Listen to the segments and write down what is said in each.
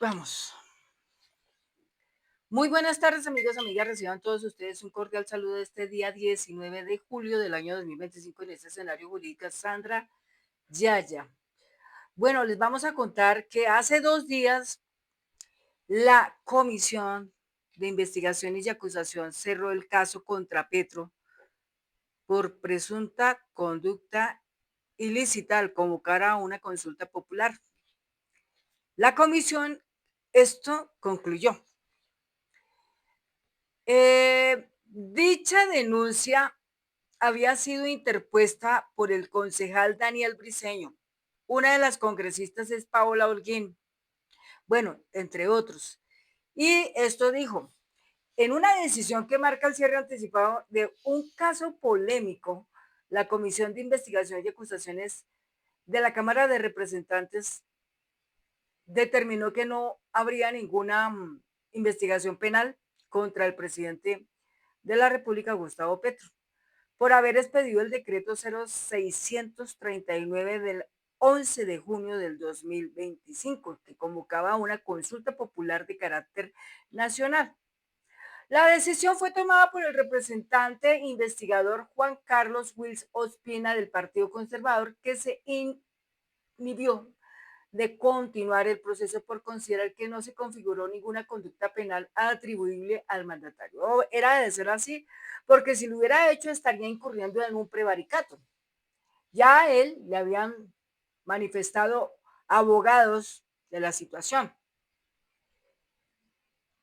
Vamos. Muy buenas tardes, amigos, amigas. Reciban todos ustedes un cordial saludo de este día 19 de julio del año 2025 en este escenario jurídico. Sandra Yaya. Bueno, les vamos a contar que hace 2 días la Comisión de Investigaciones y Acusación cerró el caso contra Petro por presunta conducta ilícita al convocar a una consulta popular. La comisión esto concluyó. Dicha denuncia había sido interpuesta por el concejal Daniel Briceño. Una de las congresistas es Paola Holguín, bueno, entre otros. Y esto dijo, en una decisión que marca el cierre anticipado de un caso polémico, la Comisión de Investigación y Acusaciones de la Cámara de Representantes determinó que no habría ninguna investigación penal contra el presidente de la República, Gustavo Petro, por haber expedido el decreto 0639 del 11 de junio del 2025, que convocaba una consulta popular de carácter nacional. La decisión fue tomada por el representante investigador Juan Carlos Wills Ospina del Partido Conservador, que se inhibió de continuar el proceso por considerar que no se configuró ninguna conducta penal atribuible al mandatario. Era de ser así, porque si lo hubiera hecho estaría incurriendo en un prevaricato. Ya a él le habían manifestado abogados de la situación.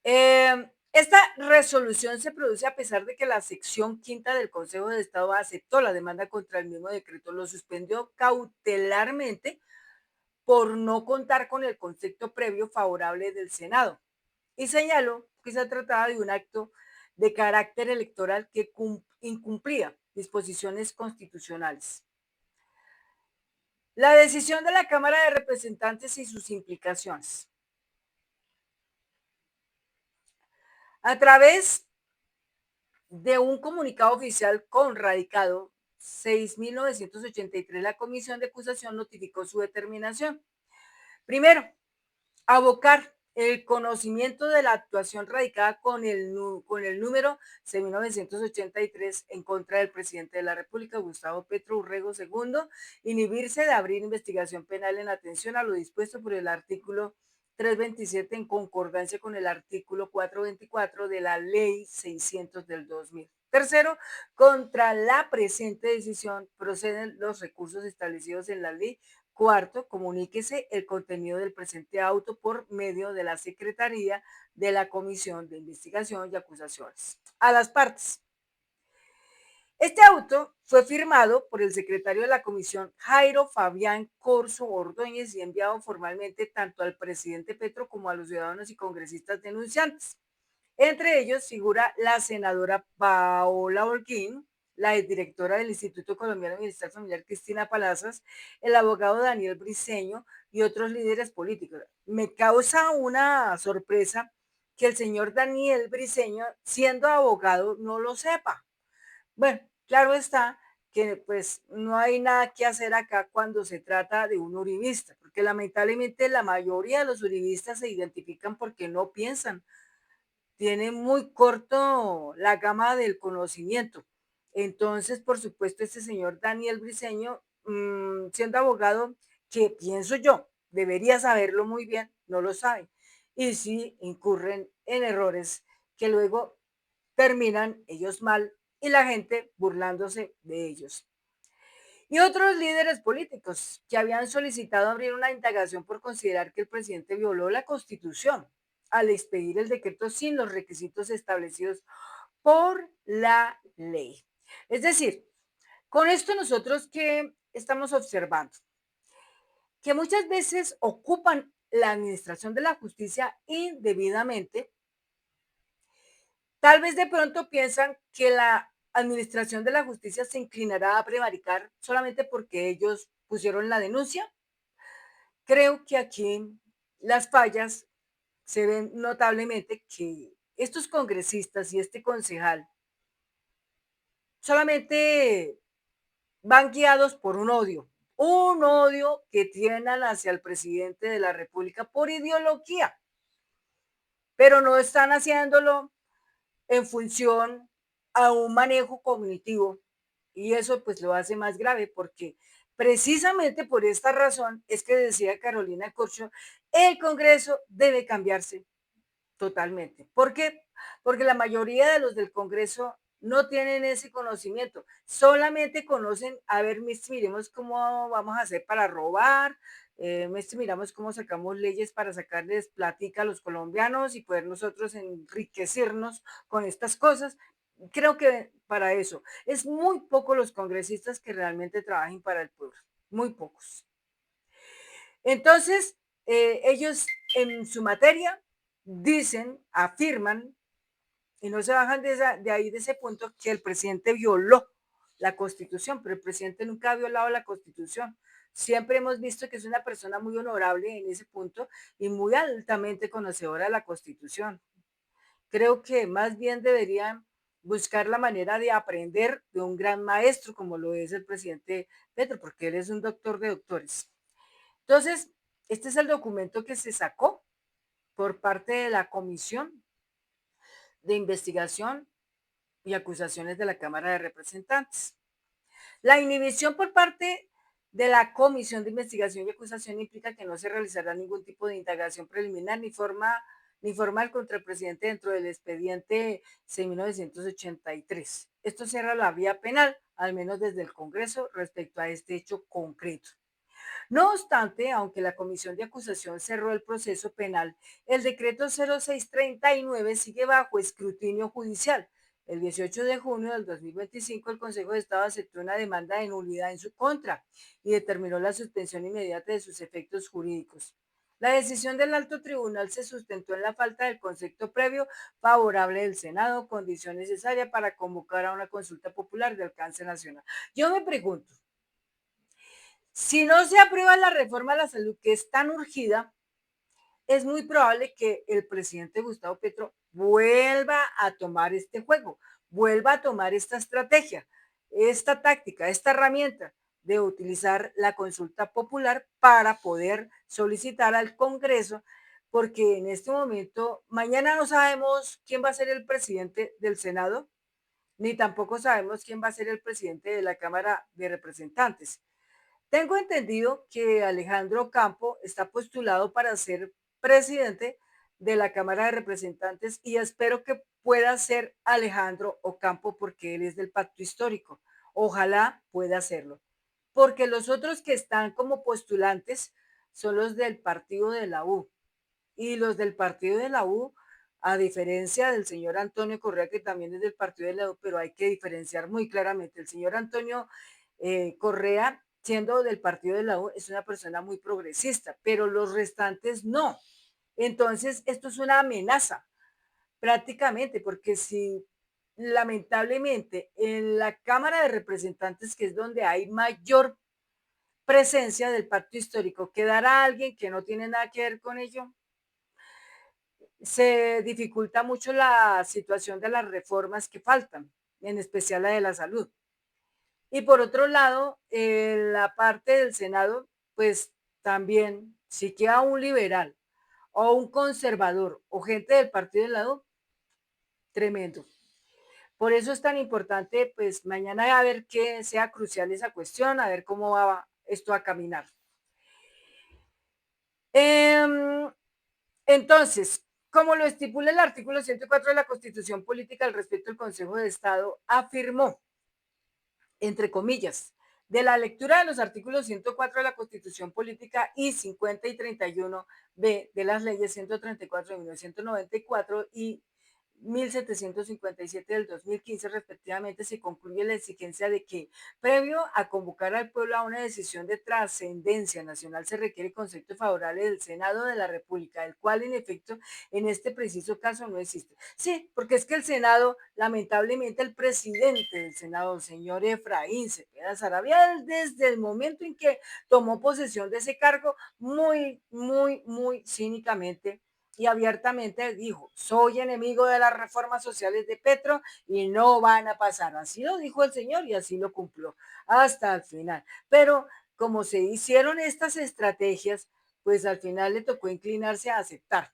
Esta resolución se produce a pesar de que la sección quinta del Consejo de Estado aceptó la demanda contra el mismo decreto, lo suspendió cautelarmente por no contar con el concepto previo favorable del Senado y señaló que se trataba de un acto de carácter electoral que incumplía disposiciones constitucionales. La decisión de la Cámara de Representantes y sus implicaciones. A través de un comunicado oficial con radicado 6.983, la Comisión de Acusación notificó su determinación. Primero, abocar el conocimiento de la actuación radicada con el número 6.983 en contra del presidente de la República, Gustavo Petro Urrego II, inhibirse de abrir investigación penal en atención a lo dispuesto por el artículo 327 en concordancia con el artículo 424 de la Ley 600 del 2000. Tercero, contra la presente decisión proceden los recursos establecidos en la ley. Cuarto, comuníquese el contenido del presente auto por medio de la Secretaría de la Comisión de Investigación y Acusaciones a las partes. Este auto fue firmado por el secretario de la Comisión, Jairo Fabián Corzo Ordóñez, y enviado formalmente tanto al presidente Petro como a los ciudadanos y congresistas denunciantes. Entre ellos figura la senadora Paola Holguín, la exdirectora del Instituto Colombiano de Bienestar Familiar, Cristina Palazas, el abogado Daniel Briceño y otros líderes políticos. Me causa una sorpresa que el señor Daniel Briceño, siendo abogado, no lo sepa. Bueno, claro está que pues no hay nada que hacer acá cuando se trata de un uribista, porque lamentablemente la mayoría de los uribistas se identifican porque no piensan, tiene muy corto la gama del conocimiento. Entonces, por supuesto, este señor Daniel Briceño, siendo abogado, que pienso yo, debería saberlo muy bien, no lo sabe. Y sí incurren en errores que luego terminan ellos mal y la gente burlándose de ellos. Y otros líderes políticos que habían solicitado abrir una indagación por considerar que el presidente violó la Constitución al expedir el decreto sin los requisitos establecidos por la ley. Es decir, con esto nosotros que estamos observando que muchas veces ocupan la administración de la justicia indebidamente, tal vez de pronto piensan que la administración de la justicia se inclinará a prevaricar solamente porque ellos pusieron la denuncia. Creo que aquí las fallas se ven notablemente que estos congresistas y este concejal solamente van guiados por un odio que tienen hacia el presidente de la República por ideología. pero no están haciéndolo en función a un manejo cognitivo y eso pues lo hace más grave porque precisamente por esta razón es que decía Carolina Corcho, el Congreso debe cambiarse totalmente. ¿Por qué? Porque la mayoría de los del Congreso no tienen ese conocimiento, solamente conocen, a ver, miremos cómo vamos a hacer para robar, miramos cómo sacamos leyes para sacarles plática a los colombianos y poder nosotros enriquecernos con estas cosas. Creo que para eso es muy poco los congresistas que realmente trabajen para el pueblo, muy pocos. Entonces, ellos en su materia dicen, afirman, y no se bajan de ahí, de ese punto, que el presidente violó la Constitución, pero el presidente nunca ha violado la Constitución. Siempre hemos visto que es una persona muy honorable en ese punto y muy altamente conocedora de la Constitución. Creo que más bien deberían buscar la manera de aprender de un gran maestro como lo es el presidente Petro, porque él es un doctor de doctores. Entonces, este es el documento que se sacó por parte de la Comisión de Investigación y Acusaciones de la Cámara de Representantes. La inhibición por parte de la Comisión de Investigación y Acusación implica que no se realizará ningún tipo de indagación preliminar ni formal contra el presidente dentro del expediente 1983. Esto cierra la vía penal, al menos desde el Congreso, respecto a este hecho concreto. No obstante, aunque la Comisión de Acusación cerró el proceso penal, el decreto 0639 sigue bajo escrutinio judicial. El 18 de junio del 2025, el Consejo de Estado aceptó una demanda de nulidad en su contra y determinó la suspensión inmediata de sus efectos jurídicos. La decisión del alto tribunal se sustentó en la falta del concepto previo favorable del Senado, condición necesaria para convocar a una consulta popular de alcance nacional. Yo me pregunto, si no se aprueba la reforma a la salud que es tan urgida, es muy probable que el presidente Gustavo Petro vuelva a tomar este juego, vuelva a tomar esta estrategia, esta táctica, esta herramienta de utilizar la consulta popular para poder solicitar al Congreso, porque en este momento, mañana no sabemos quién va a ser el presidente del Senado, ni tampoco sabemos quién va a ser el presidente de la Cámara de Representantes. Tengo entendido que Alejandro Campo está postulado para ser presidente de la Cámara de Representantes y espero que pueda ser Alejandro Ocampo porque él es del pacto histórico. Ojalá pueda hacerlo. Porque los otros que están como postulantes son los del partido de la U. Y los del partido de la U, a diferencia del señor Antonio Correa, que también es del partido de la U, pero hay que diferenciar muy claramente. El señor Antonio Correa, siendo del partido de la U, es una persona muy progresista, pero los restantes no. Entonces, esto es una amenaza prácticamente, porque si lamentablemente en la Cámara de Representantes, que es donde hay mayor presencia del pacto histórico, quedará alguien que no tiene nada que ver con ello, se dificulta mucho la situación de las reformas que faltan, en especial la de la salud. Y por otro lado, la parte del Senado, pues también, si queda un liberal o un conservador o gente del partido del lado, tremendo. Por eso es tan importante, pues mañana a ver que sea crucial esa cuestión, a ver cómo va esto a caminar. Entonces, como lo estipula el artículo 104 de la Constitución Política al respecto del Consejo de Estado, afirmó, entre comillas, de la lectura de los artículos 104 de la Constitución Política y 50 y 31b de las leyes 134 de 1994 y 1757 del 2015 respectivamente, se concluye la exigencia de que, previo a convocar al pueblo a una decisión de trascendencia nacional, se requiere concepto favorable del Senado de la República, el cual en efecto en este preciso caso no existe. Sí, porque es que el Senado, lamentablemente el presidente del Senado, el señor Efraín Cepeda Sarabia, desde el momento en que tomó posesión de ese cargo, muy cínicamente y abiertamente dijo, soy enemigo de las reformas sociales de Petro y no van a pasar. Así lo dijo el señor y así lo cumplió hasta el final. Pero como se hicieron estas estrategias, pues al final le tocó inclinarse a aceptar.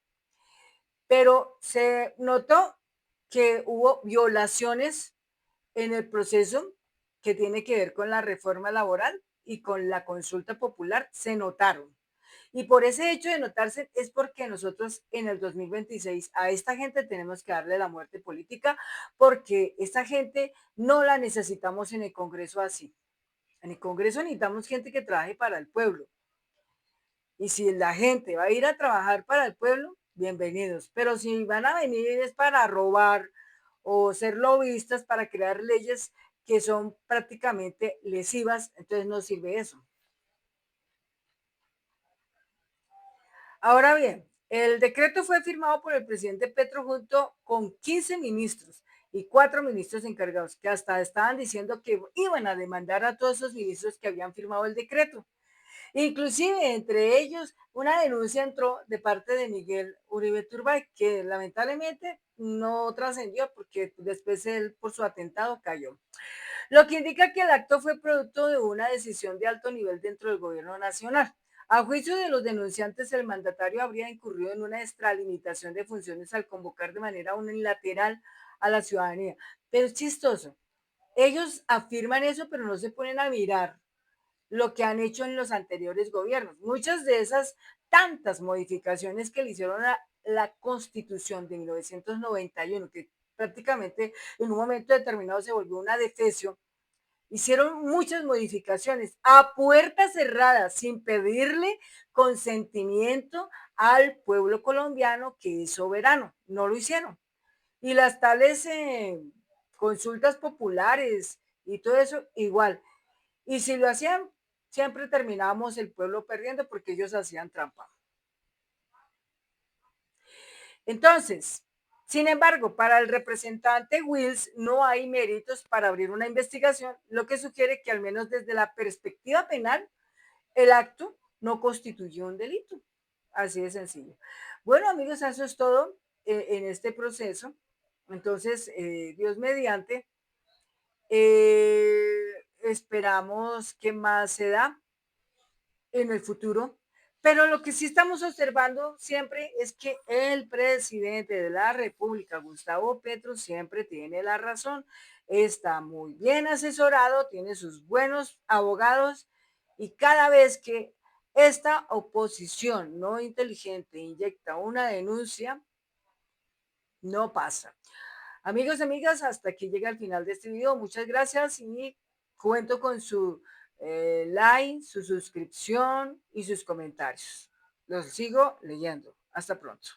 pero se notó que hubo violaciones en el proceso que tiene que ver con la reforma laboral y con la consulta popular, se notaron. Y por ese hecho de notarse es porque nosotros en el 2026 a esta gente tenemos que darle la muerte política, porque esta gente no la necesitamos en el Congreso así. En el Congreso necesitamos gente que trabaje para el pueblo. Y si la gente va a ir a trabajar para el pueblo, bienvenidos. Pero si van a venir es para robar o ser lobistas para crear leyes que son prácticamente lesivas, entonces no sirve eso. Ahora bien, el decreto fue firmado por el presidente Petro junto con 15 ministros y 4 ministros encargados, que hasta estaban diciendo que iban a demandar a todos esos ministros que habían firmado el decreto. Inclusive entre ellos una denuncia entró de parte de Miguel Uribe Turbay, que lamentablemente no trascendió porque después él por su atentado cayó. Lo que indica que el acto fue producto de una decisión de alto nivel dentro del gobierno nacional. A juicio de los denunciantes, el mandatario habría incurrido en una extralimitación de funciones al convocar de manera unilateral a la ciudadanía. Pero es chistoso. Ellos afirman eso, pero no se ponen a mirar lo que han hecho en los anteriores gobiernos. Muchas de esas tantas modificaciones que le hicieron a la Constitución de 1991, que prácticamente en un momento determinado se volvió una defecio, hicieron muchas modificaciones a puertas cerradas, sin pedirle consentimiento al pueblo colombiano que es soberano. No lo hicieron. Y las tales consultas populares y todo eso, igual. Y si lo hacían, siempre terminábamos el pueblo perdiendo porque ellos hacían trampa. Entonces, sin embargo, para el representante Wills no hay méritos para abrir una investigación, lo que sugiere que al menos desde la perspectiva penal, el acto no constituye un delito. Así de sencillo. Bueno, amigos, eso es todo en este proceso. Entonces, Dios mediante, esperamos que más se da en el futuro. Pero lo que sí estamos observando siempre es que el presidente de la República, Gustavo Petro, siempre tiene la razón. Está muy bien asesorado, tiene sus buenos abogados y cada vez que esta oposición no inteligente inyecta una denuncia, no pasa. Amigos y amigas, hasta aquí llega el final de este video. Muchas gracias y cuento con su like, su suscripción y sus comentarios. Los sigo leyendo. Hasta pronto.